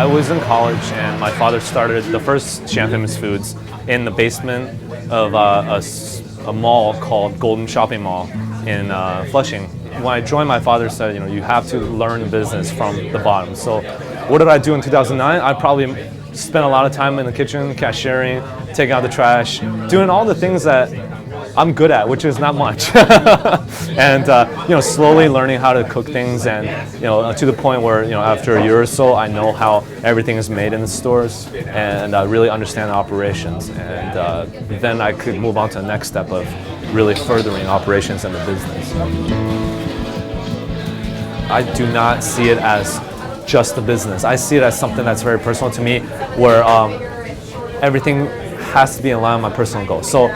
I was in college and my father started the first Xi'an Famous Foods in the basement of a mall called Golden Shopping Mall in Flushing. When I joined, my father said, you have to learn business from the bottom. So what did I do in 2009? I probably spent a lot of time in the kitchen, cashiering, taking out the trash, doing all the things that I'm good at, which is not much. And slowly learning how to cook things, and to the point where after a year or so, I know how everything is made in the stores, and really understand the operations. And then I could move on to the next step of really furthering operations in the business. I do not see it as just a business. I see it as something that's very personal to me, where everything has to be in line with my personal goals. So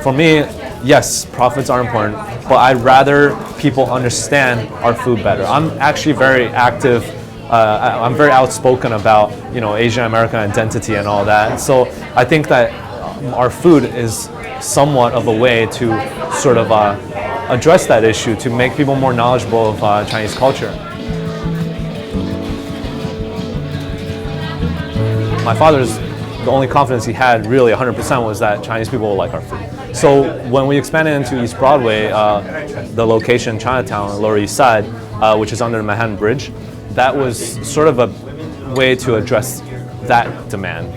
for me, yes, profits are important, but I'd rather people understand our food better. I'm actually very active. I'm very outspoken about Asian American identity and all that. So I think that our food is somewhat of a way to sort of address that issue, to make people more knowledgeable of Chinese culture. My father's, the only confidence he had really 100% was that Chinese people will like our food. So when we expanded into East Broadway, the location Chinatown, Lower East Side, which is under the Manhattan Bridge, that was sort of a way to address that demand.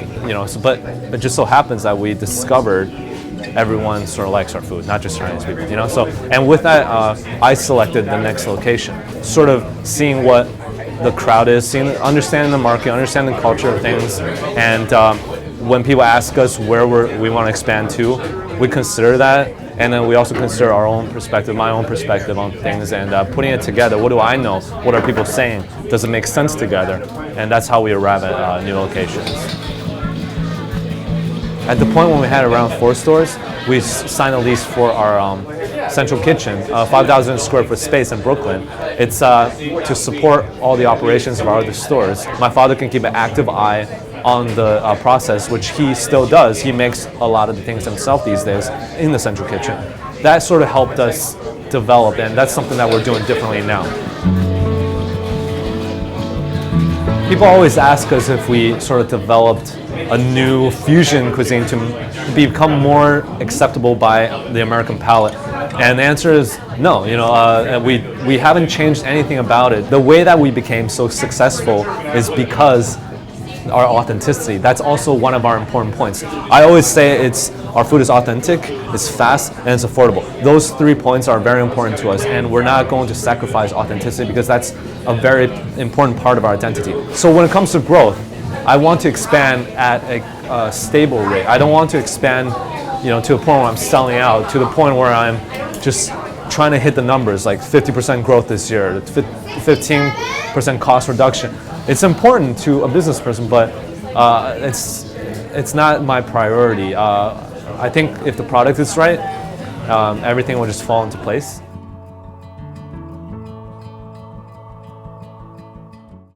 But it just so happens that we discovered everyone sort of likes our food, not just Chinese people. So, and with that, I selected the next location, sort of seeing what the crowd is, understanding the market, understanding the culture of things, and when people ask us where we want to expand to, we consider that, and then we also consider our own perspective, my own perspective on things, and putting it together. What do I know? What are people saying? Does it make sense together? And that's how we arrive at new locations. At the point when we had around 4 stores, we signed a lease for our central kitchen, 5,000 square foot space in Brooklyn. It's to support all the operations of our other stores. My father can keep an active eye on the process, which he still does. He makes a lot of the things himself these days in the central kitchen. That sort of helped us develop, and that's something that we're doing differently now. People always ask us if we sort of developed a new fusion cuisine to become more acceptable by the American palate. And the answer is no. We haven't changed anything about it. The way that we became so successful is because our authenticity. That's also one of our important points. I always say our food is authentic, it's fast, and it's affordable. Those 3 points are very important to us, and we're not going to sacrifice authenticity because that's a very important part of our identity. So when it comes to growth, I want to expand at a stable rate. I don't want to expand, to a point where I'm selling out, to the point where I'm just trying to hit the numbers, like 50% growth this year, 15% cost reduction. It's important to a business person, but it's not my priority. I think if the product is right, everything will just fall into place.